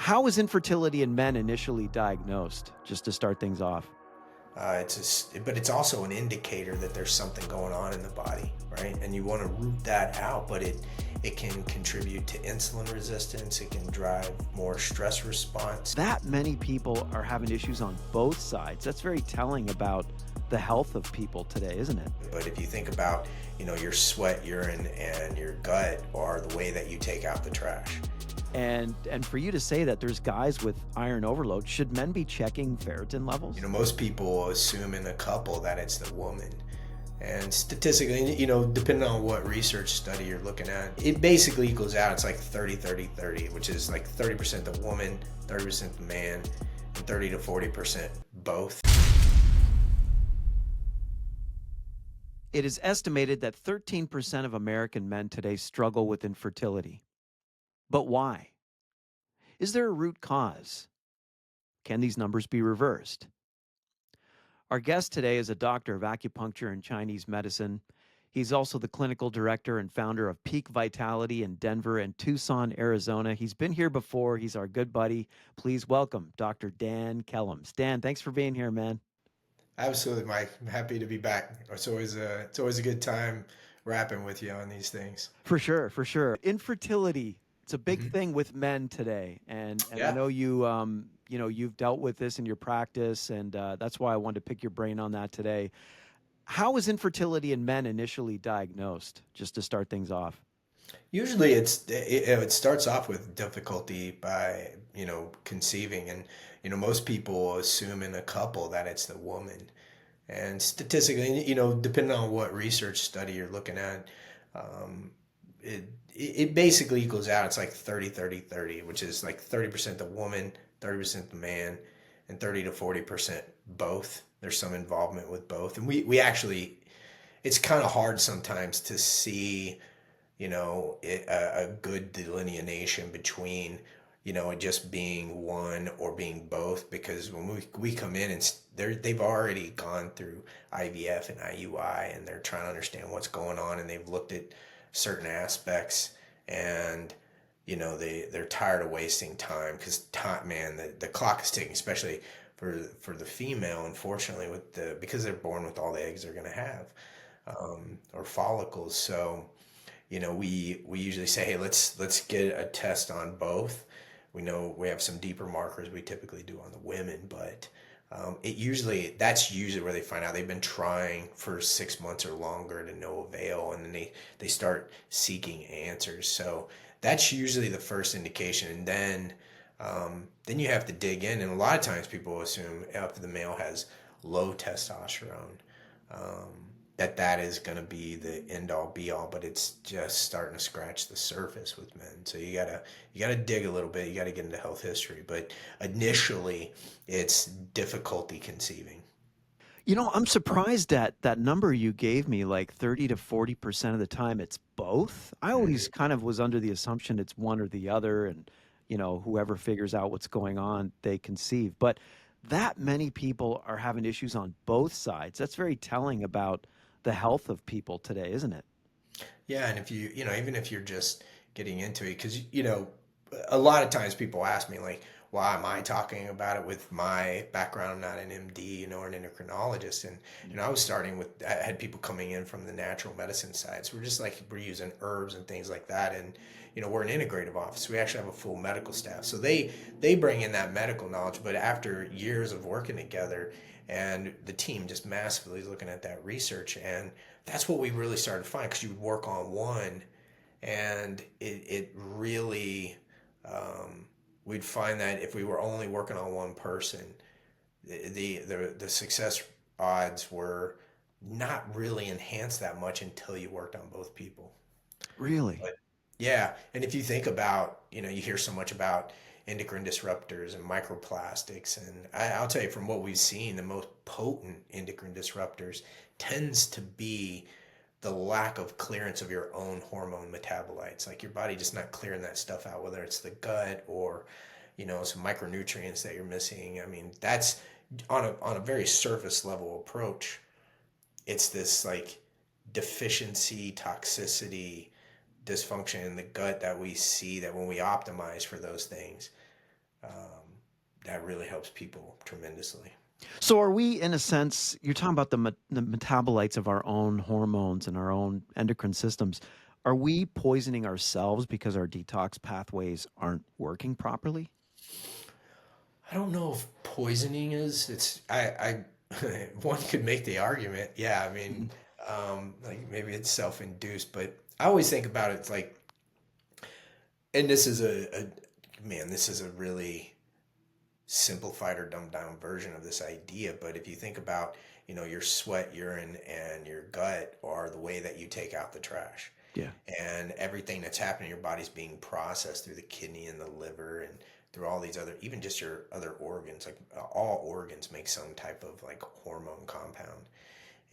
How was infertility in men initially diagnosed, just to start things off? But it's also an indicator that there's something going on in the body, right? And you want to root that out, but it can contribute to insulin resistance. It can drive more stress response. That many people are having issues on both sides. That's very telling about the health of people today, isn't it? But if you think about, your sweat, urine, and your gut are the way that you take out the trash. And for you to say that there's guys with iron overload, should men be checking ferritin You levels? know, most people assume in a couple that it's the woman. And statistically, depending on what research study you're looking at, it basically equals out. It's like 30, 30, 30, which is like 30% the woman, 30% the man, and 30 to 40% both. It is estimated that 13% of American men today struggle with infertility. But why? Is there a root cause? Can these numbers be reversed? Our guest today is a doctor of acupuncture and Chinese medicine. He's also the clinical director and founder of Peak Vitality in Denver and Tucson, Arizona. He's been here before. He's our good buddy. Please welcome Dr. Dan Kellams. Dan, thanks for being here, man. Absolutely, Mike. I'm happy to be back. It's always a good time rapping with you on these things. For sure, for sure. Infertility, it's a big Hmm. thing with men today, and I Yeah. know you've dealt with this in your practice, and that's why I wanted to pick your brain on that today. How was infertility in men initially diagnosed, just to start things off? Usually it starts off with difficulty by, conceiving, and most people assume in a couple that it's the woman. And statistically, depending on what research study you're looking at, um, it basically equals out. It's like 30, 30, 30, which is like 30% the woman, 30% the man, and 30 to 40% both. There's some involvement with both. And we actually, it's kind of hard sometimes to see, a good delineation between, it just being one or being both, because when we come in and they've already gone through IVF and IUI, and they're trying to understand what's going on, and they've looked at certain aspects, and they're tired of wasting time, because time, man, the clock is ticking, especially for the female, unfortunately, because they're born with all the eggs they're going to have, or follicles. So we usually say, hey, let's get a test on both. We know we have some deeper markers we typically do on the women, but that's usually where they find out they've been trying for 6 months or longer to no avail, and then they start seeking answers. So that's usually the first indication, and then you have to dig in, and a lot of times people assume if the male has low testosterone, um, that is going to be the end all be all, but it's just starting to scratch the surface with men. So you gotta dig a little bit. You gotta get into health history, but initially it's difficulty conceiving. I'm surprised at that number you gave me, like 30 to 40% of the time it's both. I always Mhm. kind of was under the assumption it's one or the other, and whoever figures out what's going on, they conceive. But that many people are having issues on both sides. That's very telling about the health of people today, isn't it? Yeah, and if even if you're just getting into it, because a lot of times people ask me, like, why am I talking about it with my background? I'm not an MD, or an endocrinologist, and I was starting with, I had people coming in from the natural medicine side, so we're using herbs and things like that, and we're an integrative office. We actually have a full medical staff, so they bring in that medical knowledge, but after years of working together, and the team just massively looking at that research, and that's what we really started to find, because you would work on one, and it really, um, we'd find that if we were only working on one person, the success odds were not really enhanced that much until you worked on both people. Really? But yeah, and if you think about, you hear so much about endocrine disruptors and microplastics, and I'll tell you, from what we've seen, the most potent endocrine disruptors tends to be the lack of clearance of your own hormone metabolites, like your body just not clearing that stuff out, whether it's the gut or some micronutrients that you're missing. I mean, that's on a very surface level approach. It's this like deficiency, toxicity, dysfunction in the gut that we see, that when we optimize for those things, that really helps people tremendously. So are we, in a sense, you're talking about the metabolites of our own hormones and our own endocrine systems. Are we poisoning ourselves because our detox pathways aren't working properly? I don't know if poisoning is. One could make the argument. Yeah, I mean, Mhm. like maybe it's self-induced, but I always think about it like, and this is a man, this is a really simplified or dumbed down version of this idea. But if you think about, your sweat, urine, and your gut are the way that you take out the trash. Yeah. And everything that's happening in your body's being processed through the kidney and the liver and through all these other, even just your other organs. Like all organs make some type of like hormone compound,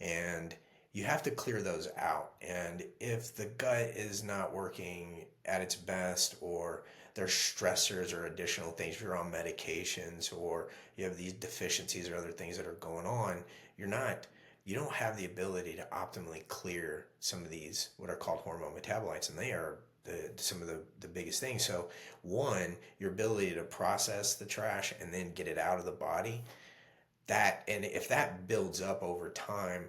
and you have to clear those out. And if the gut is not working at its best, or there's stressors or additional things, if you're on medications or you have these deficiencies or other things that are going on, you're not you don't have the ability to optimally clear some of these what are called hormone metabolites, and they are some of the biggest things. So one, your ability to process the trash and then get it out of the body, that, and if that builds up over time,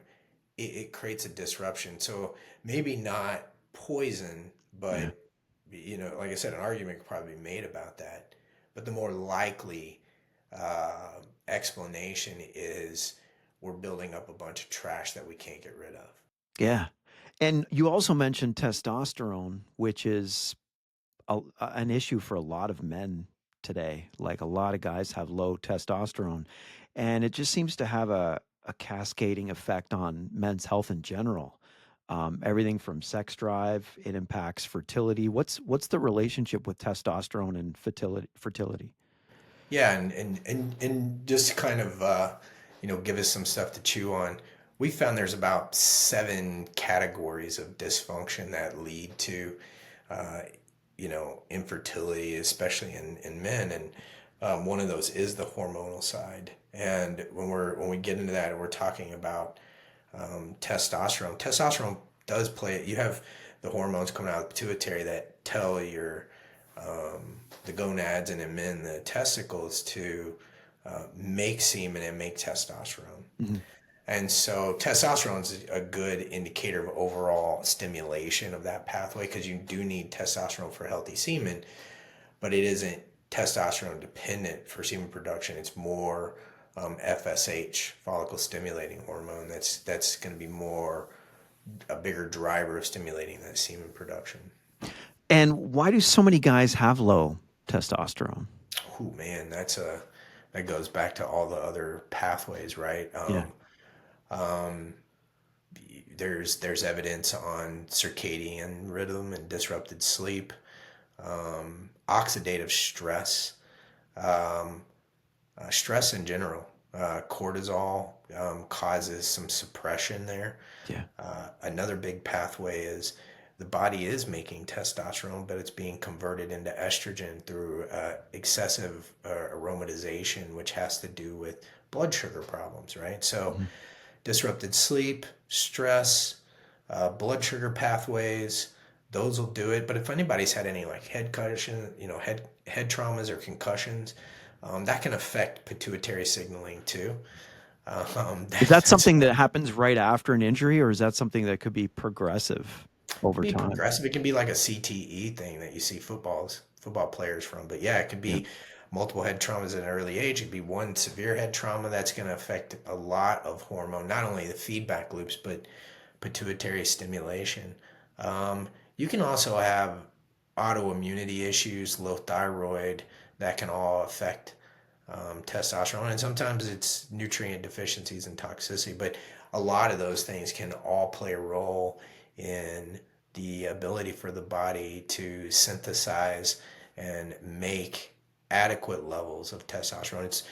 it creates a disruption. So maybe not poison, Yeah. but like I said, an argument could probably be made about that. But the more likely explanation is we're building up a bunch of trash that we can't get rid of. Yeah. And you also mentioned testosterone, which is an issue for a lot of men today. Like a lot of guys have low testosterone, and it just seems to have a cascading effect on men's health in general. Everything from sex drive, it impacts fertility. What's the relationship with testosterone and fertility? Yeah, and just kind of give us some stuff to chew on. We found there's about 7 categories of dysfunction that lead to uh, infertility, especially in men, and one of those is the hormonal side. And when we get into that, we're talking about testosterone. Testosterone does play. You have the hormones coming out of the pituitary that tell the gonads, and in men the testicles, to make semen and make testosterone. Mhm. And so testosterone is a good indicator of overall stimulation of that pathway, because you do need testosterone for healthy semen, but it isn't testosterone dependent for semen production. It's more FSH, follicle stimulating hormone. That's going to be more a bigger driver of stimulating that semen production. And why do so many guys have low testosterone? Oh man, that goes back to all the other pathways, right? Yeah. There's evidence on circadian rhythm and disrupted sleep, oxidative stress, um, stress in general. Cortisol causes some suppression there. Yeah. Another big pathway is the body is making testosterone, but it's being converted into estrogen through excessive aromatization, which has to do with blood sugar problems, right? So, Mhm. disrupted sleep, stress, blood sugar pathways, those will do it. But if anybody's had any like head concussion, head traumas or concussions, that can affect pituitary signaling too. Is that That's something that happens right after an injury, or is that something that could be progressive over be time? progressive. It can be like a CTE thing that you see football players from. But yeah, it could Yeah. be multiple head traumas at an early age. It could be one severe head trauma that's going to affect a lot of hormone, not only the feedback loops, but pituitary stimulation. You can also have autoimmunity issues, low thyroid, that can all affect testosterone. And sometimes it's nutrient deficiencies and toxicity, but a lot of those things can all play a role in the ability for the body to synthesize and make adequate levels of testosterone.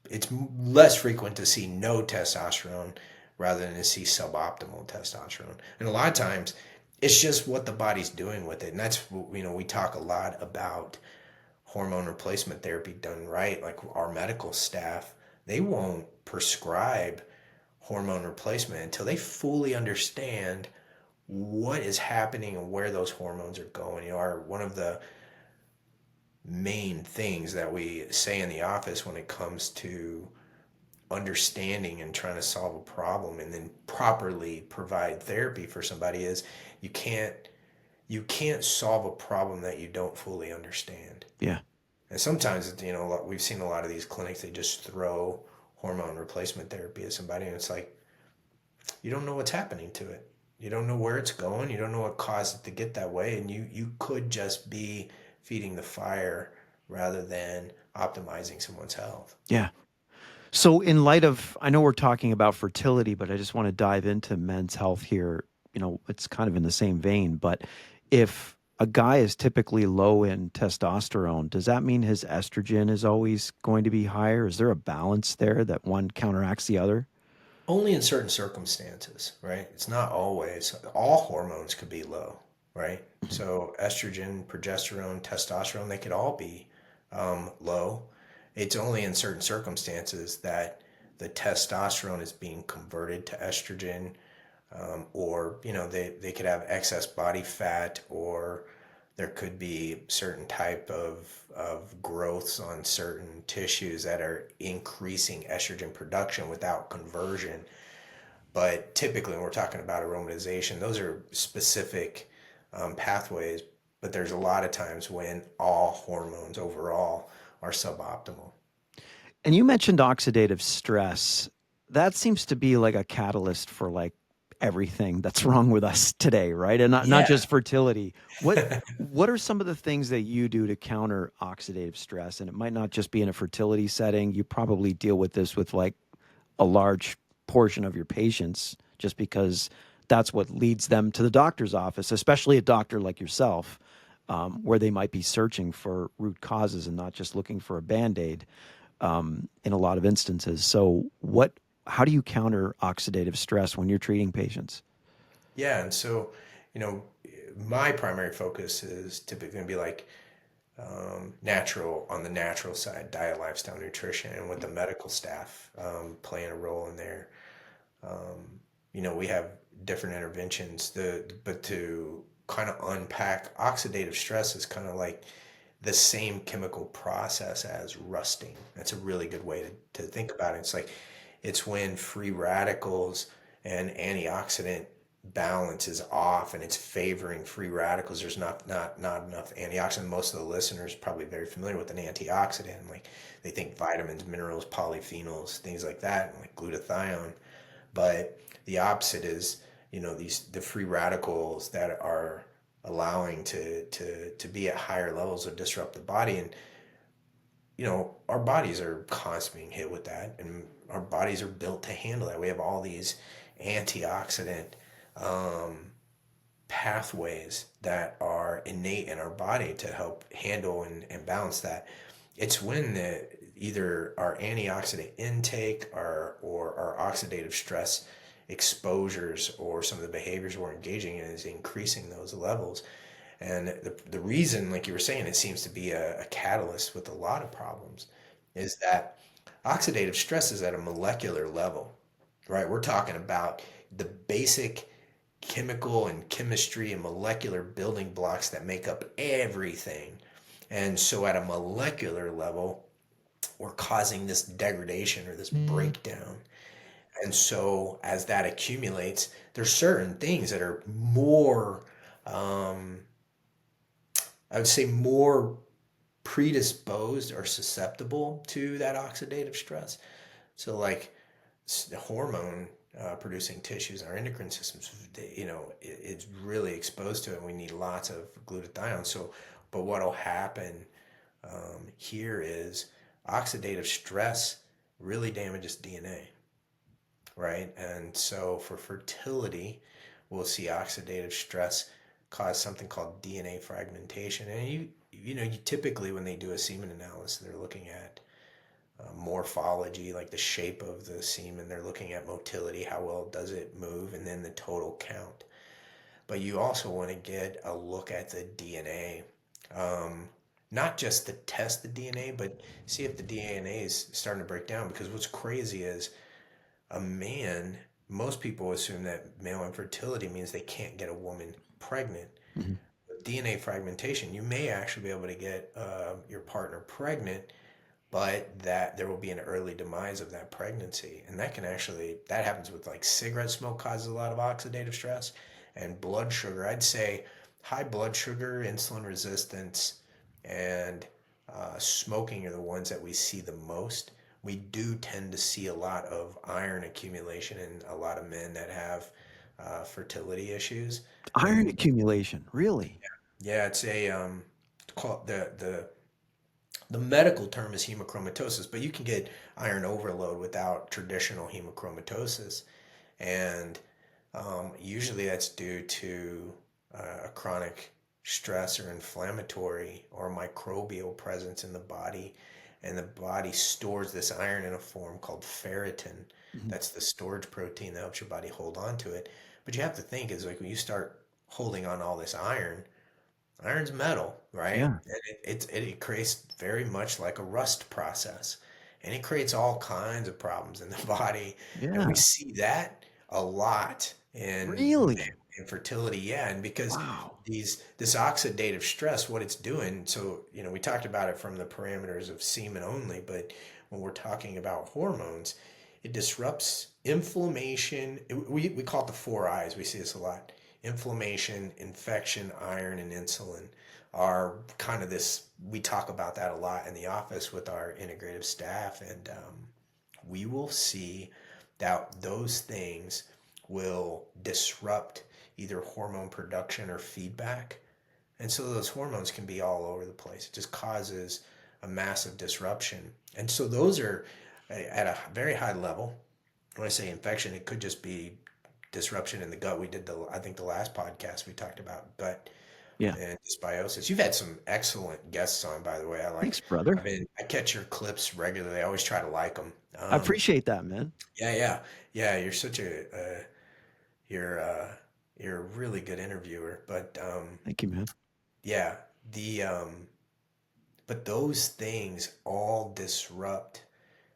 It's less frequent to see no testosterone rather than to see suboptimal testosterone. And a lot of times it's just what the body's doing with it. And that's, we talk a lot about hormone replacement therapy done right. Like our medical staff, they won't prescribe hormone replacement until they fully understand what is happening and where those hormones are going. One of the main things that we say in the office when it comes to understanding and trying to solve a problem and then properly provide therapy for somebody is you can't you can't solve a problem that you don't fully understand. Yeah. And sometimes, we've seen a lot of these clinics, they just throw hormone replacement therapy at somebody, and it's like, you don't know what's happening to it. You don't know where it's going. You don't know what caused it to get that way. And you could just be feeding the fire rather than optimizing someone's health. Yeah. So, in light of, I know we're talking about fertility, but I just want to dive into men's health here. It's kind of in the same vein, but if a guy is typically low in testosterone, does that mean his estrogen is always going to be higher? Is there a balance there that one counteracts the other? Only in certain circumstances, right? It's not always. All hormones could be low, right? Mhm. So estrogen, progesterone, testosterone, they could all be low. It's only in certain circumstances that the testosterone is being converted to estrogen, or they could have excess body fat, or there could be certain type of growths on certain tissues that are increasing estrogen production without conversion. But typically, when we're talking about aromatization, those are specific pathways. But there's a lot of times when all hormones overall are suboptimal. And you mentioned oxidative stress. That seems to be like a catalyst for like everything that's wrong with us today, right? And not Yeah. just fertility. What are some of the things that you do to counter oxidative stress? And it might not just be in a fertility setting. You probably deal with this with like a large portion of your patients just because that's what leads them to the doctor's office, especially a doctor like yourself, where they might be searching for root causes and not just looking for a band-aid in a lot of instances. So, how do you counter oxidative stress when you're treating patients? Yeah. And so, you know, my primary focus is typically going to be like natural, on the natural side, diet, lifestyle, nutrition, and with the medical staff playing a role in there. We have different interventions. But to kind of unpack, oxidative stress is kind of like the same chemical process as rusting. That's a really good way to think about it. It's when free radicals and antioxidant balance is off and it's favoring free radicals. There's not enough antioxidant. Most of the listeners are probably very familiar with an antioxidant. Like they think vitamins, minerals, polyphenols, things like that, like glutathione. But the opposite is, the free radicals that are allowing to be at higher levels or disrupt the body. And our bodies are constantly being hit with that, and our bodies are built to handle that. We have all these antioxidant um, pathways that are innate in our body to help handle and balance that. It's when either our antioxidant intake or our oxidative stress exposures or some of the behaviors we're engaging in is increasing those levels. And the reason, like you were saying, it seems to be a catalyst with a lot of problems is that oxidative stress is at a molecular level, right? We're talking about the basic chemical and chemistry and molecular building blocks that make up everything. And so at a molecular level, we're causing this degradation or this breakdown. And so as that accumulates, there's certain things that are more, um, I would say, more predisposed or susceptible to that oxidative stress. So like the hormone producing tissues, our endocrine systems, it's really exposed to it. And we need lots of glutathione. So, but what'll happen here is oxidative stress really damages DNA, right? And so for fertility, we'll see oxidative stress cause something called DNA fragmentation. And you typically, when they do a semen analysis, they're looking at morphology, like the shape of the semen. They're looking at motility, how well does it move, and then the total count. But you also want to get a look at the DNA. Not just to test the DNA, but see if the DNA is starting to break down. Because what's crazy is a man, most people assume that male infertility means they can't get a woman pregnant. Mhm. But DNA fragmentation, you may actually be able to get your partner pregnant, but that there will be an early demise of that pregnancy. And that can actually, that happens with like cigarette smoke causes a lot of oxidative stress and blood sugar. I'd say high blood sugar, insulin resistance, and smoking are the ones that we see the most. We do tend to see a lot of iron accumulation in a lot of men that have fertility issues. Iron And accumulation, really? yeah, it's a called the medical term is hemochromatosis, but you can get iron overload without traditional hemochromatosis. And usually that's due to a chronic stress or inflammatory or microbial presence in the body. And the body stores this iron in a form called ferritin. Mhm. That's the storage protein that helps your body hold on to it. But you have to think is like when you start holding on all this iron, iron's metal, right? Yeah, And it creates very much like a rust process. And it creates all kinds of problems in the body. And we yeah. see that a lot in Really? infertility. Yeah. And because Wow. this oxidative stress, what it's doing, so we talked about it from the parameters of semen only, but when we're talking about hormones, it disrupts inflammation. We call it the four eyes. We see this a lot. Inflammation, infection, iron, and insulin are kind of this. We talk about that a lot in the office with our integrative staff, and we will see that those things will disrupt either hormone production or feedback. And so those hormones can be all over the place. It just causes a massive disruption. And so those are at a very high level. When I say infection, it could just be disruption in the gut. We did I think the last podcast we talked about gut Yeah. and dysbiosis. You've had some excellent guests on, by the way. Thanks, brother. I catch your clips regularly. I always try to like them. I appreciate that, man. Yeah, yeah, yeah. You're such a you're uh, you're a really good interviewer. But Thank you, man. yeah, the but those things all disrupt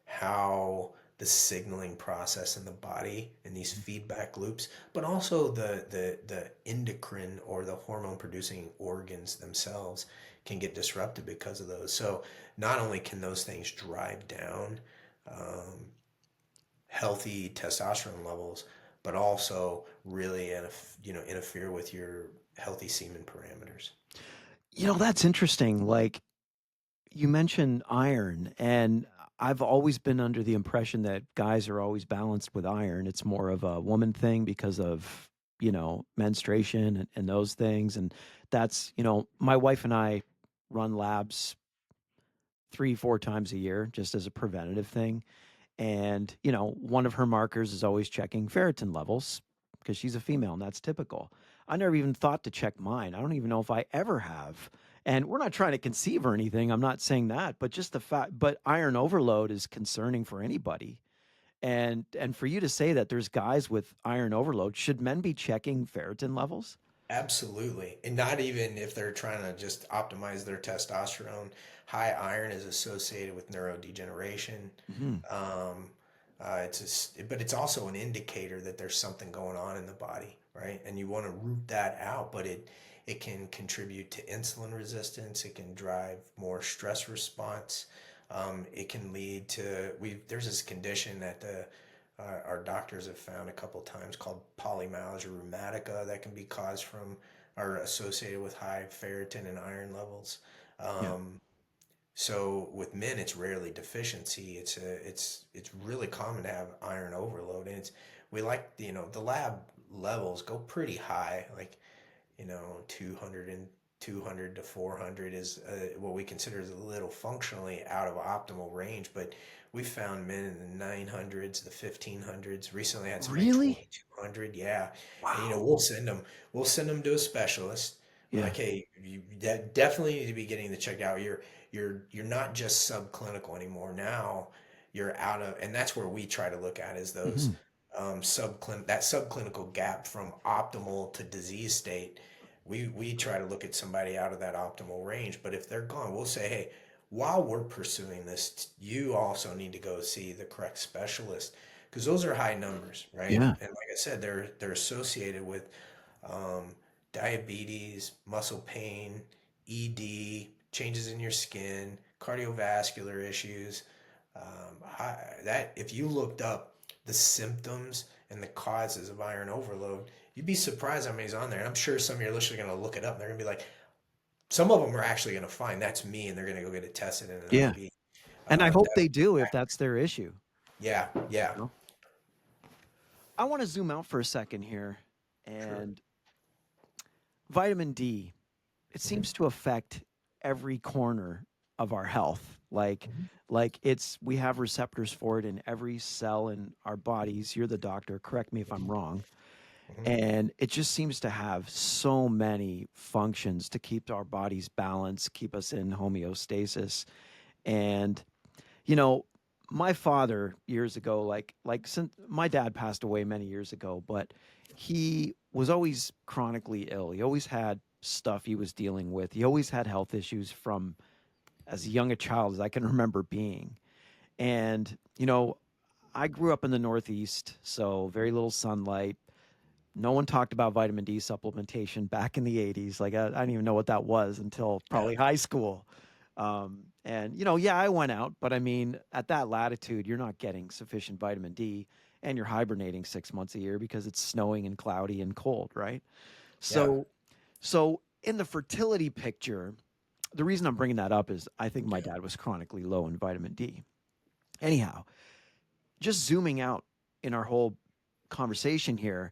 how the signaling process in the body and these feedback loops, but also the endocrine or the hormone producing organs themselves can get disrupted because of those. So not only can those things drive down um, healthy testosterone levels, but also really interfere with your healthy semen parameters. That's interesting. Like you mentioned iron, and I've always been under the impression that guys are always balanced with iron. It's more of a woman thing because of, menstruation and those things. And that's, my wife and I run labs 3, 4 times a year just as a preventative thing. And, one of her markers is always checking ferritin levels because she's a female and that's typical. I never even thought to check mine. I don't even know if I ever have. And we're not trying to conceive or anything. I'm not saying that, but just the fact, but iron overload is concerning for anybody. And for you to say that there's guys with iron overload, should men be checking ferritin levels? Absolutely. And not even if they're trying to just optimize their testosterone. High iron is associated with neurodegeneration. Hmm. Um, but it's also an indicator that there's something going on in the body, right? And you want to root that out, but it can contribute to insulin resistance. It can drive more stress response. It can lead to there's this condition that our doctors have found a couple times called polymyalgia rheumatica that can be caused from or associated with high ferritin and iron levels. Yeah. Um, so with men, it's rarely deficiency. It's really common to have iron overload, and we like the lab levels go pretty high, like 200 and 200 to 400 is what we consider as a little functionally out of optimal range, but we found men in the 900s, the 1500s. Recently had somebody Really? 2200. Yeah. And Wow. we'll send them to a specialist. We're Yeah. like, hey, you definitely need to be getting the checked out. You're not just subclinical anymore. Now you're out of, and that's where we try to look at is those Hmm. that subclinical gap from optimal to disease state. We try to look at somebody out of that optimal range, but if they're gone, we'll say, hey, while we're pursuing this, you also need to go see the correct specialist because those are high numbers, right? Yeah. And like I said, they're associated with um, diabetes, muscle pain, ED, changes in your skin, cardiovascular issues. That if you looked up the symptoms and the causes of iron overload, you'd be surprised how many's on there. And I'm sure some of your listeners are going to look it up. And they're going to be like, some of them are actually going to find that's me, and they're going to go get it tested in an Yeah. IV. And I hope That, they do if that's their issue. yeah, yeah, You know? I want to zoom out for a second here. sure. And vitamin D, it Hmm. seems to affect every corner of our health. Hmm. Like it's we have receptors for it in every cell in our bodies. You're the doctor, correct me if I'm wrong. Hmm. And it just seems to have so many functions to keep our bodies balanced, keep us in homeostasis. And you know, my father years ago, like since my dad passed away many years ago, but he was always chronically ill. He always had stuff he was dealing with. He always had health issues from as young a child as I can remember being. And, I grew up in the Northeast, so very little sunlight. No one talked about vitamin D supplementation back in the 80s. Like, I didn't even know what that was until Yeah, probably high school. And, yeah, I went out, but I mean, at that latitude, you're not getting sufficient vitamin D and you're hibernating 6 months a year because it's snowing and cloudy and cold, right? yeah, So, in the fertility picture, the reason I'm bringing that up is I think my yeah. dad was chronically low in vitamin D. Anyhow, just zooming out in our whole conversation here,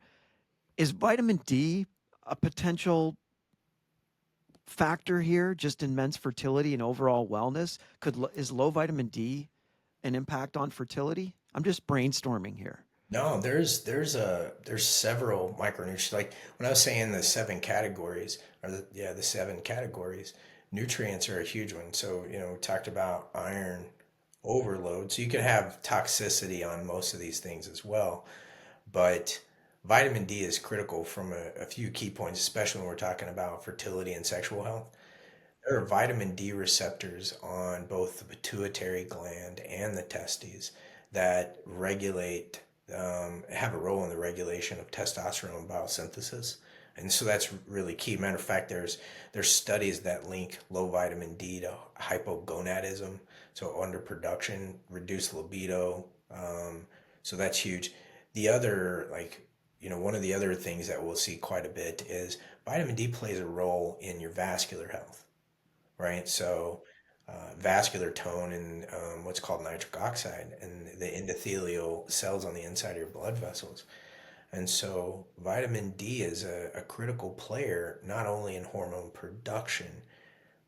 is vitamin D a potential factor here just in men's fertility and overall wellness? Is low vitamin D an impact on fertility? I'm just brainstorming here. No, there's several micronutrients. Like when I was saying the seven categories, or the seven categories, nutrients are a huge one. So, we talked about iron overload. So you can have toxicity on most of these things as well. But vitamin D is critical from a few key points, especially when we're talking about fertility and sexual health. There are vitamin D receptors on both the pituitary gland and the testes that have a role in the regulation of testosterone biosynthesis. And so that's really key. Matter of fact, there's studies that link low vitamin D to hypogonadism, so underproduction, reduced libido. So that's huge. The other, one of the other things that we'll see quite a bit is vitamin D plays a role in your vascular health, right? So, vascular tone and what's called nitric oxide and the endothelial cells on the inside of your blood vessels. And so, vitamin D is a critical player not only in hormone production,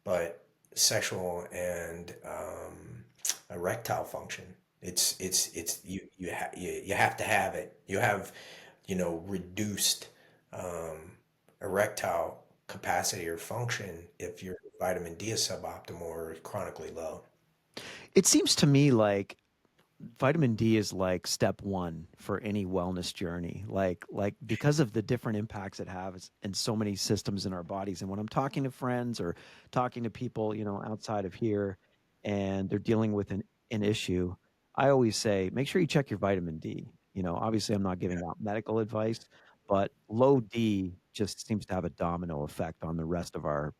but sexual and erectile function. It's you have to have it. You have reduced um, erectile capacity or function if your vitamin D is suboptimal or chronically low. It seems to me like vitamin D is like step one for any wellness journey. Like because of the different impacts it has in so many systems in our bodies. And when I'm talking to friends or talking to people, outside of here, and they're dealing with an issue, I always say, make sure you check your vitamin D. Obviously I'm not Yeah. giving out medical advice, but low D just seems to have a domino effect on the rest of our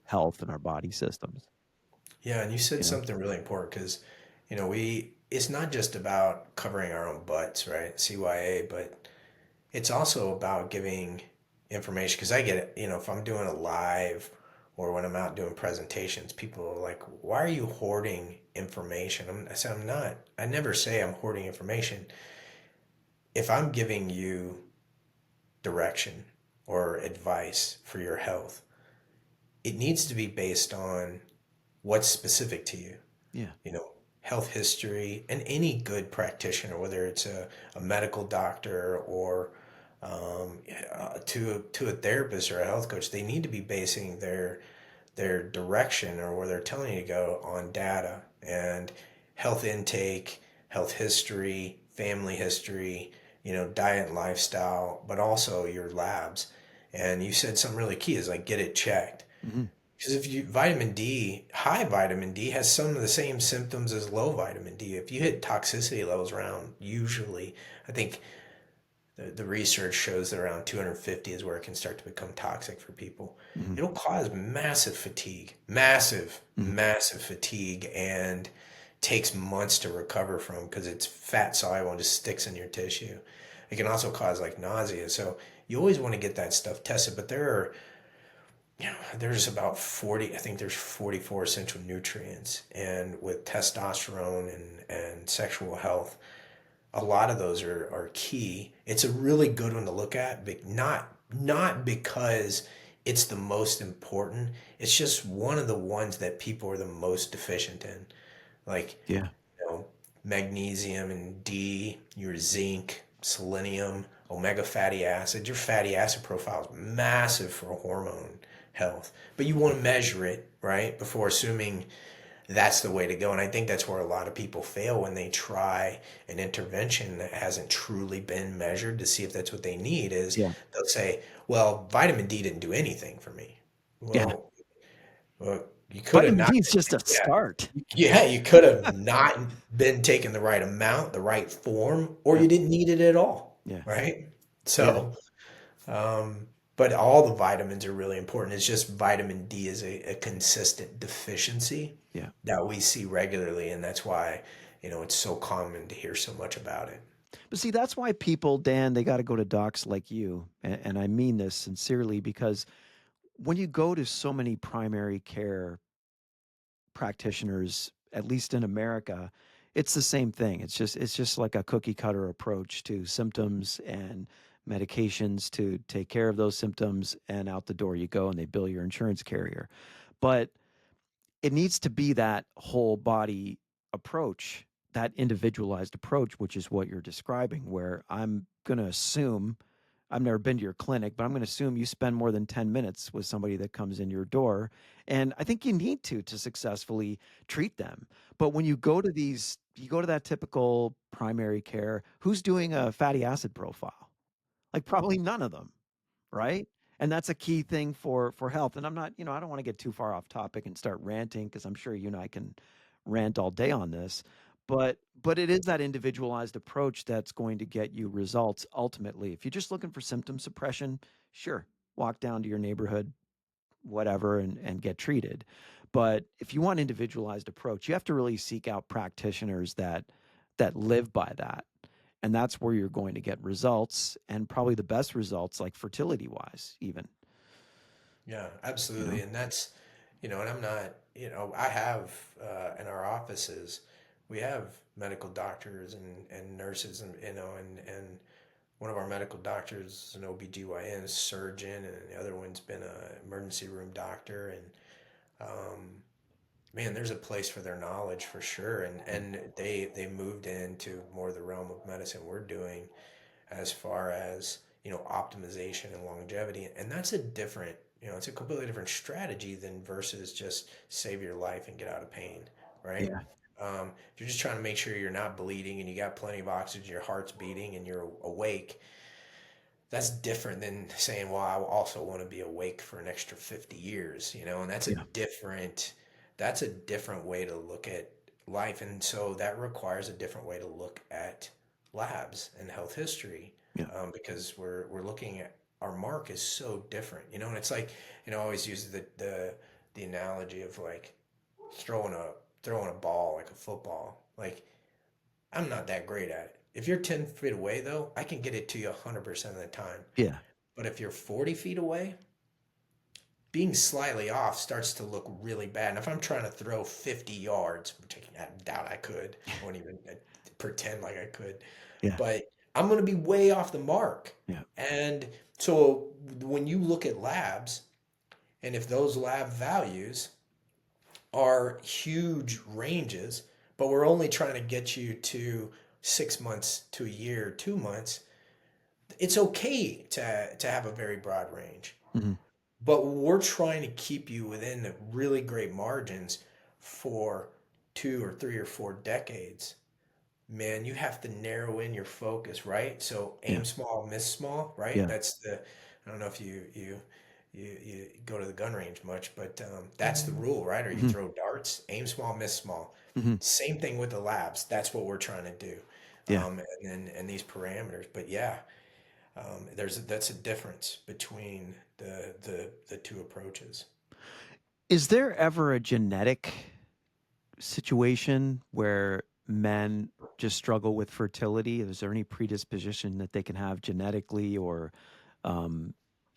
health and our body systems, Yeah, and you said you know? something really important because, it's not just about covering our own butts, right? CYA, but it's also about giving information because I get it, if I'm doing a live or when I'm out doing presentations, people are like, why are you hoarding information? I say, I'm not. I never say I'm hoarding information. If I'm giving you direction or advice for your health, it needs to be based on what's specific to you. Yeah. You know, health history, and any good practitioner, whether it's a medical doctor or to a therapist or a health coach, they need to be basing their direction or where they're telling you to go on data and health intake, health history, family history, diet and lifestyle, but also your labs. And you said something really key is like get it checked. Hmm. Because if you vitamin D, high vitamin D has some of the same symptoms as low vitamin D. If you hit toxicity levels around, usually, I think the research shows that around 250 is where it can start to become toxic for people. Mhm. It'll cause massive fatigue, massive, Mhm. massive fatigue, and takes months to recover from because it's fat soluble and just sticks in your tissue. It can also cause like nausea. So you always want to get that stuff tested, but there's about 40, I think there's 44 essential nutrients. And with testosterone and sexual health, a lot of those are key. It's a really good one to look at, but not because it's the most important. It's just one of the ones that people are the most deficient in. Like, Yeah. magnesium and D, your zinc, selenium, omega fatty acids. Your fatty acid profile is massive for hormone health, but you want to measure it, right, before assuming that's the way to go. And I think that's where a lot of people fail when they try an intervention that hasn't truly been measured to see if that's what they need. Is Yeah. they'll say, well, vitamin D didn't do anything for me. Yeah. Well, you could have Vitamin not D is been, just a yeah, start. yeah, you could have not been taking the right amount, the right form, or Yeah. you didn't need it at all, Yeah. right? Yeah. So, but all the vitamins are really important. It's just vitamin D is a consistent deficiency Yeah. that we see regularly, and that's why, it's so common to hear so much about it. But see, that's why people, Dan, they got to go to docs like you. And I mean this sincerely because when you go to so many primary care practitioners, at least in America, it's the same thing. It's just like a cookie cutter approach to symptoms and medications to take care of those symptoms, and out the door you go, and they bill your insurance carrier. But it needs to be that whole body approach, that individualized approach, which is what you're describing, where I'm going to assume I've never been to your clinic, but I'm going to assume you spend more than 10 minutes with somebody that comes in your door. And I think you need to successfully treat them. But when you go to that typical primary care, who's doing a fatty acid profile? Like probably none of them, right? And that's a key thing for health. And I'm not, I don't want to get too far off topic and start ranting because I'm sure you and I can rant all day on this. But it is that individualized approach that's going to get you results ultimately. If you're just looking for symptom suppression, sure, walk down to your neighborhood, whatever, and get treated. But if you want individualized approach, you have to really seek out practitioners that live by that, and that's where you're going to get results, and probably the best results, like fertility wise even. Yeah, you absolutely. know And that's, and I'm not, I have in our offices, we have medical doctors and nurses and, and one of our medical doctors is an OBGYN, a surgeon, and the other one's been a emergency room doctor. And man, there's a place for their knowledge for sure. And they moved into more the realm of medicine we're doing as far as optimization and longevity, and that's a different, it's a completely different strategy than versus just save your life and get out of pain, right? yeah If you're just trying to make sure you're not bleeding and you got plenty of oxygen, your heart's beating and you're awake, that's different than saying, well, I also want to be awake for an extra 50 years, and yeah that's a different way to look at life. And so that requires a different way to look at labs and health history, yeah because we're looking at our mark is so different, and it's like, I always use the analogy of like throwing a throwing a ball like a football. Like, I'm not that great at it. If you're 10 feet away, though, I can get it to you 100% of the time. yeah But if you're 40 feet away, being slightly off starts to look really bad. And if I'm trying to throw 50 yards, which I doubt I could, I won't even pretend like I could, yeah but I'm going to be way off the mark. yeah And so when you look at labs, and if those lab values are huge ranges, but we're only trying to get you to 6 months to a year, 2 months, it's okay to have a very broad range. hmm But we're trying to keep you within the really great margins for 2 or 3 or 4 decades. Man, you have to narrow in your focus, right? So yeah aim small, miss small, right? yeah That's the, I don't know if you go to the gun range much, but that's the rule, right? Or you hmm throw darts, aim small, miss small. hmm Same thing with the labs. That's what we're trying to do, yeah and these parameters. But yeah, That's a difference between the two approaches. Is there ever a genetic situation where men just struggle with fertility? Is there any predisposition that they can have genetically or, um,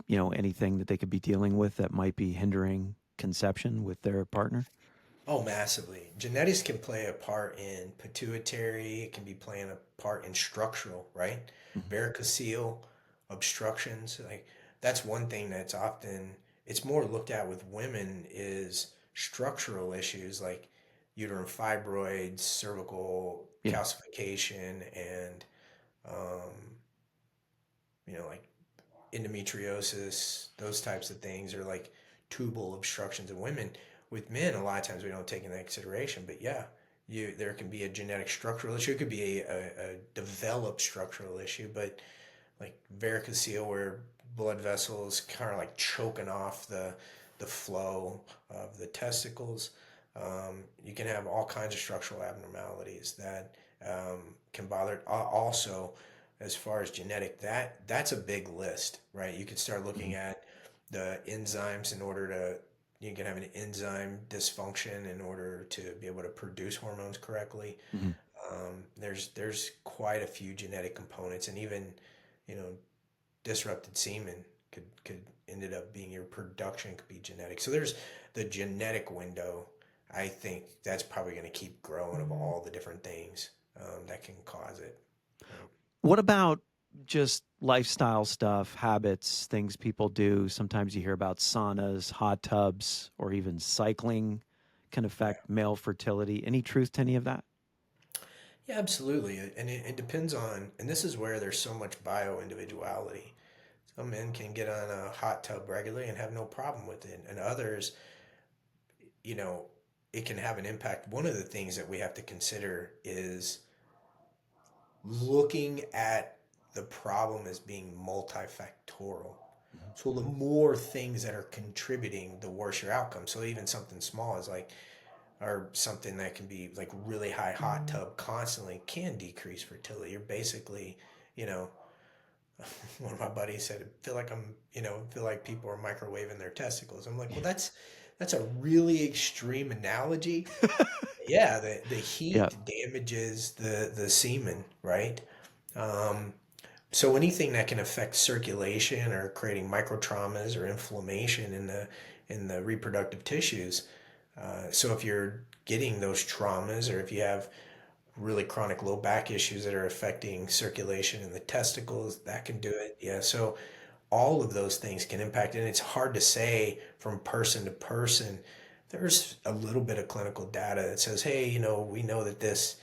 anything that they could be dealing with that might be hindering conception with their partner? Oh, massively. Genetics can play a part in pituitary, it can be playing a part in structural, right? Mhm. Varicocele, obstructions, like that's one thing that's often it's more looked at with women is structural issues like uterine fibroids, cervical Yeah. calcification, and um, like endometriosis, those types of things, or like tubal obstructions in women. With men, a lot of times we don't take into consideration, but yeah, there can be a genetic structural issue. It could be a developed structural issue, but like varicocele, where blood vessels kind of like choking off the flow of the testicles. You can have all kinds of structural abnormalities that can bother. Also, as far as genetic, that's a big list, right? You could start looking Mhm. at the enzymes in order to. You can have an enzyme dysfunction in order to be able to produce hormones correctly. Mhm. There's quite a few genetic components, and even you know disrupted semen could ended up being your production could be genetic. So there's the genetic window. I think that's probably going to keep growing of all the different things that can cause it. Right? What about just lifestyle stuff, habits, things people do? Sometimes you hear about saunas, hot tubs, or even cycling can Yeah. affect male fertility. Any truth to any of that? Yeah, absolutely. And it depends on, and this is where there's so much bio individuality. Some men can get on a hot tub regularly and have no problem with it, and others, you know, it can have an impact. One of the things that we have to consider is looking at the problem as being multifactorial. So the more things that are contributing, the worse your outcome. So even something small is like, or something that can be like really high hot tub constantly can decrease fertility. You're basically, you know, one of my buddies said, I feel like feel like people are microwaving their testicles. I'm like, well, that's a really extreme analogy. Yeah, the Yeah. heat damages the semen, right? Um, so anything that can affect circulation or creating microtraumas or inflammation in the reproductive tissues. So if you're getting those traumas, or if you have really chronic low back issues that are affecting circulation in the testicles, that can do it. Yeah. So all of those things can impact it. And it's hard to say from person to person. There's a little bit of clinical data that says, hey, we know that this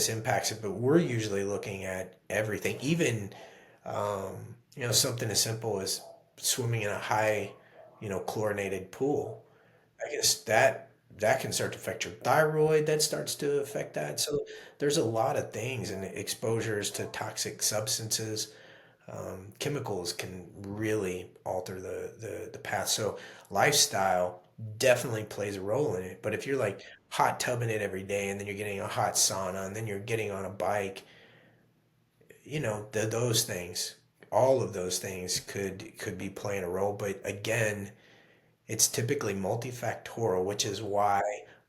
impacts it, but we're usually looking at everything, even something as simple as swimming in a high, chlorinated pool. I guess that can start to affect your thyroid. That starts to affect that. So there's a lot of things, and exposures to toxic substances, chemicals can really alter the path. So lifestyle definitely plays a role in it. But if you're like hot tubbing it every day, and then you're getting a hot sauna, and then you're getting on a bike, those things, all of those things could be playing a role. But again, it's typically multifactorial, which is why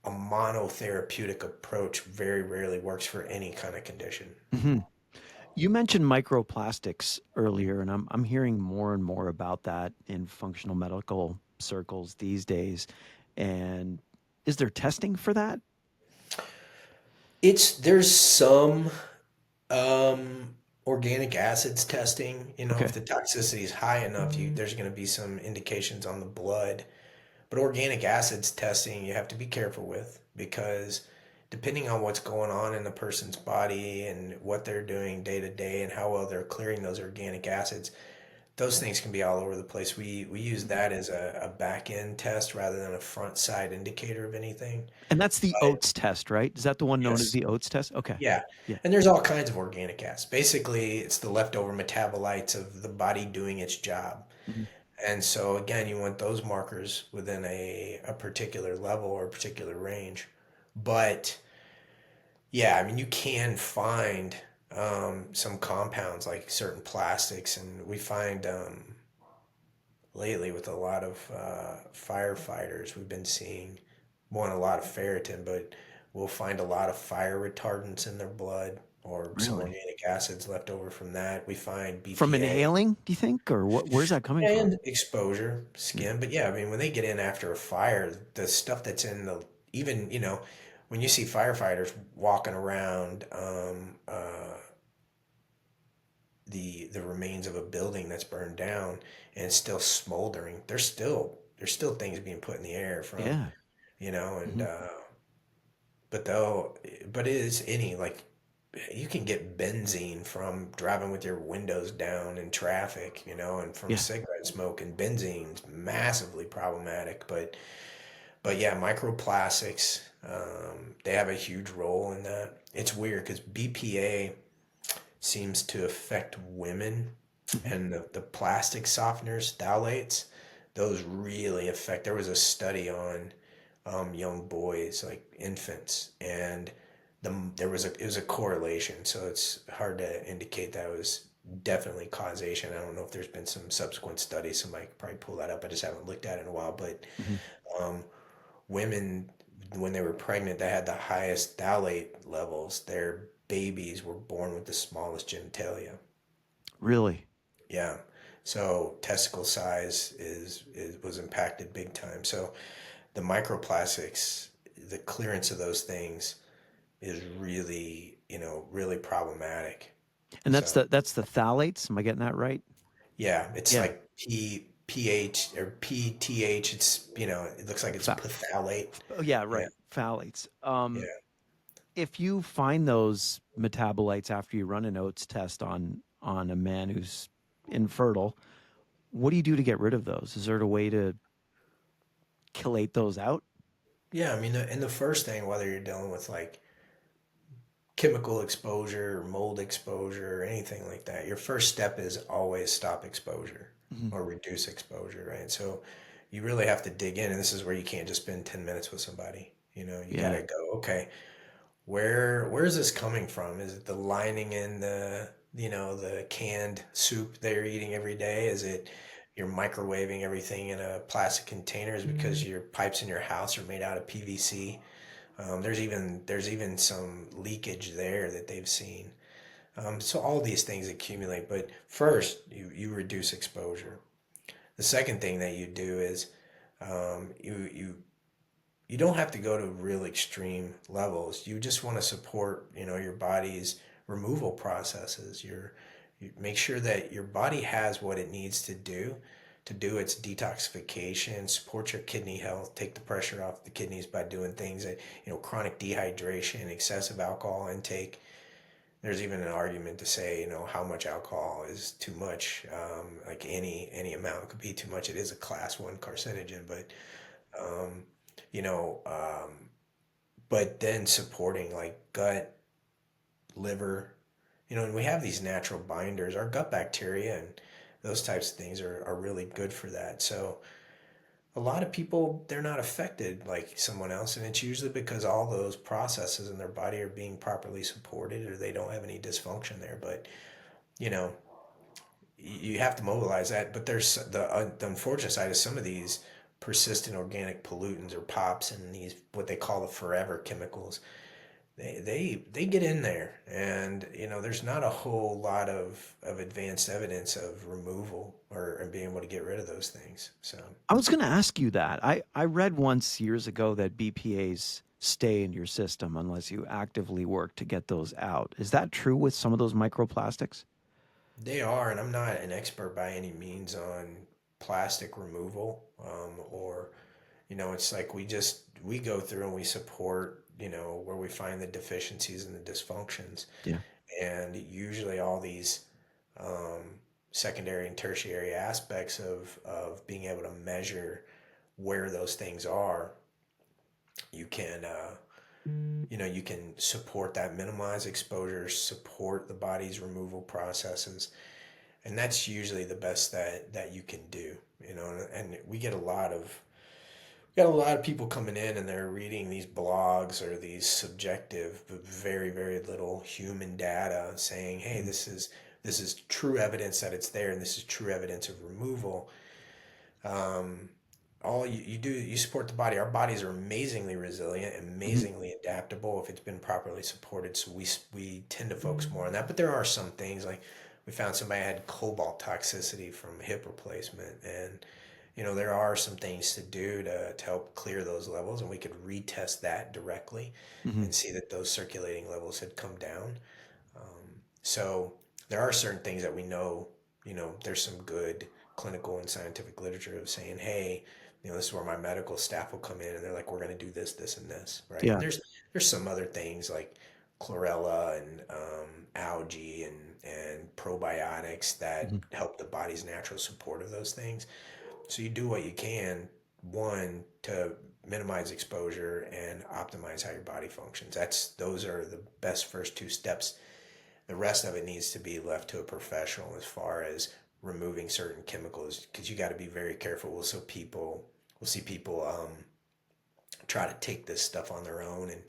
a monotherapeutic approach very rarely works for any kind of condition. Mhm. You mentioned microplastics earlier, and I'm hearing more and more about that in functional medical circles these days. And is there testing for that? There's some um, organic acids testing. If Okay. the toxicity is high enough, there's going to be some indications on the blood. But organic acids testing, you have to be careful with, because depending on what's going on in the person's body and what they're doing day to day and how well they're clearing those organic acids, those things can be all over the place. We use that as a back end test rather than a front side indicator of anything. And that's the But oats test, right? Is that the one known as yes, the oats test? Okay. yeah. Yeah. And there's all kinds of organic acids. Basically, it's the leftover metabolites of the body doing its job. Mhm. And so again, you want those markers within a particular level or a particular range. But yeah, I mean, you can find some compounds like certain plastics, and we find lately with a lot of firefighters, we've been seeing one a lot of ferritin, but we'll find a lot of fire retardants in their blood or some Really? organic acids left over from that. We find From BPA inhaling, do you think? Or where's that coming from? and exposure, Yeah. skin. But yeah, I mean, when they get in after a fire, the stuff that's in the even when you see firefighters walking around the remains of a building that's burned down and it's still smoldering, there's still things being put in the air from Yeah. and Hmm. but though but it is any like you can get benzene from driving with your windows down in traffic, and from Yeah. cigarette smoke, and benzene's massively problematic. But yeah, microplastics, they have a huge role in that. It's weird because BPA seems to affect women, Hmm. and the plastic softeners, phthalates, those really affect. There was a study on young boys, like infants, and it was a correlation. So it's hard to indicate that it was definitely causation. I don't know if there's been some subsequent studies. Somebody could probably pull that up. I just haven't looked at it in a while. But Hmm. um, women, when they were pregnant, that had the highest phthalate levels. Their babies were born with the smallest genitalia. Really? Yeah. So testicle size is was impacted big time. So the microplastics, the clearance of those things is really, really problematic. And that's So the phthalates. Am I getting that right? yeah, it's Yeah. like pH or PTH. It's, it looks like it's Phtha- phthalate. oh, yeah, Yeah. right. Phthalates. Yeah. If you find those metabolites after you run an oats test on a man who's infertile, what do you do to get rid of those? Is there a way to chelate those out? Yeah. I mean, and the first thing, whether you're dealing with like chemical exposure or mold exposure or anything like that, your first step is always stop exposure Mhm. or reduce exposure, right? So you really have to dig in, and this is where you can't just spend 10 minutes with somebody. You got Yeah. to go, okay, where is this coming from? Is it the lining in the canned soup they're eating every day? Is it you're microwaving everything in a plastic containers because your pipes in your house are made out of PVC? There's even some leakage there that they've seen. So all these things accumulate, but first you reduce exposure. The second thing that you do is you don't have to go to real extreme levels. You just want to support your body's removal processes. You make sure that your body has what it needs to do its detoxification, support your kidney health, take the pressure off the kidneys by doing things that chronic dehydration, excessive alcohol intake. There's even an argument to say how much alcohol is too much. Like any amount could be too much. It is a class one carcinogen, but um, you know, but then supporting like gut, liver, and we have these natural binders. Our gut bacteria and those types of things are really good for that. So a lot of people, they're not affected like someone else, and it's usually because all those processes in their body are being properly supported, or they don't have any dysfunction there. But you know, you have to mobilize that. But there's the unfortunate side of some of these persistent organic pollutants or pops and these what they call the forever chemicals. They get in there, and there's not a whole lot of advanced evidence of removal or and being able to get rid of those things. So I was going to ask you that. I read once years ago that BPAs stay in your system unless you actively work to get those out. Is that true with some of those microplastics? they are, and I'm not an expert by any means on plastic removal, or it's like we go through and we support where we find the deficiencies and the dysfunctions. Yeah. And usually all these um, secondary and tertiary aspects of being able to measure where those things are, you can you can support that, minimize exposure, support the body's removal processes, and that's usually the best that you can do. And we get a lot of got a lot of people coming in and they're reading these blogs or these subjective, but very, very little human data saying, hey, Mhm. this is true evidence that it's there and this is true evidence of removal. Um, all you do, you support the body. Our bodies are amazingly resilient, Mhm. amazingly adaptable if it's been properly supported. So we tend to focus more on that. But there are some things like we found somebody had cobalt toxicity from hip replacement, and there are some things to do to help clear those levels, and we could retest that directly Mhm. and see that those circulating levels had come down. So there are certain things that we know, there's some good clinical and scientific literature of saying, hey, this is where my medical staff will come in and they're like, we're going to do this, this, and this, right? And Yeah. there's some other things like chlorella and algae and probiotics that Mhm. help the body's natural support of those things. So you do what you can, one, to minimize exposure and optimize how your body functions. Those are the best first two steps. The rest of it needs to be left to a professional as far as removing certain chemicals because you got to be very careful. We'll see people try to take this stuff on their own and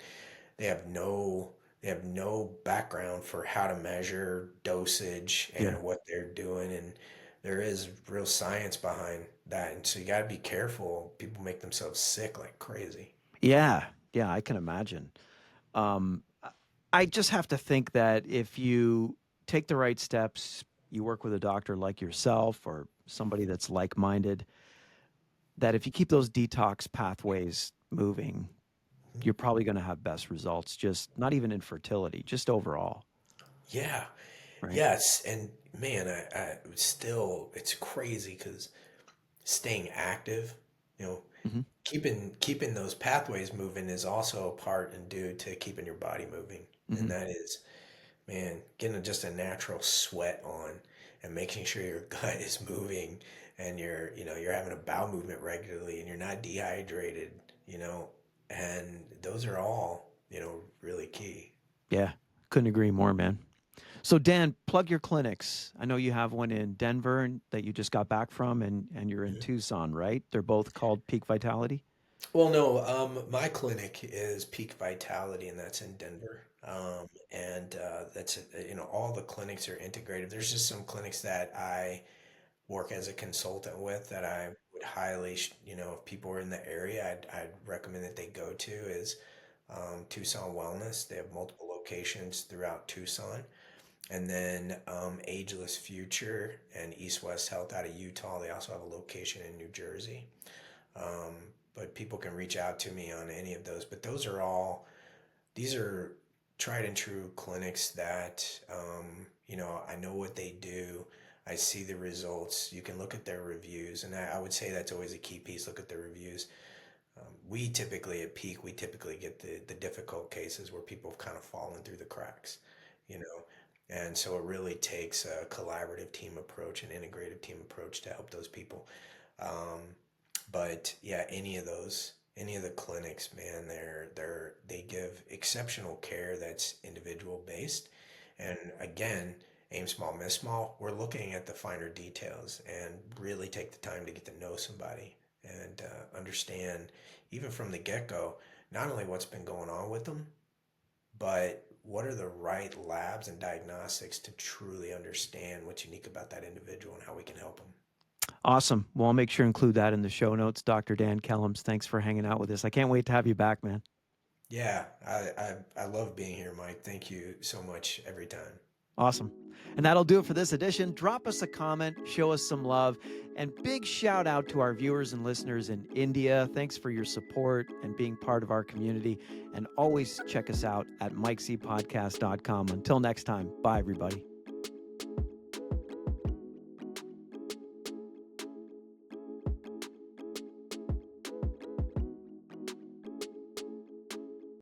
they have no they have no background for how to measure dosage Yeah. and what they're doing, and there is real science behind that, and so you got to be careful. People make themselves sick like crazy. Yeah. Yeah, I can imagine. I just have to think that if you take the right steps, you work with a doctor like yourself or somebody that's like-minded, that if you keep those detox pathways moving, you're probably going to have best results, just not even in fertility, just overall, Yeah. right? Yes, and man, I still it's crazy because staying active, you know, Mhm. keeping those pathways moving is also a part and due to keeping your body moving, and Mhm. that is, man, getting just a natural sweat on and making sure your gut is moving and you're having a bowel movement regularly and you're not dehydrated, you know, and those are all, really key. Yeah. Couldn't agree more, man. So Dan, plug your clinics. I know you have one in Denver that you just got back from and you're in Tucson, right? They're both called Peak Vitality. Well, no, my clinic is Peak Vitality, and that's in Denver. And that's all the clinics are integrated. There's just some clinics that I work as a consultant with that I would highly, if people are in the area, I'd recommend that they go to is Tucson Wellness. They have multiple locations throughout Tucson. And then Ageless Future and East West Health out of Utah. They also have a location in New Jersey. Um, but people can reach out to me on any of those. But these are tried and true clinics that, I know what they do. I see the results. You can look at their reviews. And I would say that's always a key piece. Look at their reviews. We typically at Peak, we typically get the difficult cases where people have kind of fallen through the cracks, you know. And so it really takes a collaborative team approach, an integrative team approach to help those people. Um, but yeah, any of the clinics, man, they give exceptional care that's individual based. And again, aim small, miss small. We're looking at the finer details and really take the time to get to know somebody and understand, even from the get go, not only what's been going on with them, but what are the right labs and diagnostics to truly understand what's unique about that individual and how we can help them. Awesome. Well, I'll make sure to include that in the show notes. Dr. Dan Kellams, thanks for hanging out with us. I can't wait to have you back, man. Yeah, I love being here, Mike. Thank you so much every time. Awesome. And that'll do it for this edition. Drop us a comment, show us some love, and big shout out to our viewers and listeners in India. Thanks for your support and being part of our community. And always check us out at mikecpodcast.com. Until next time, bye, everybody.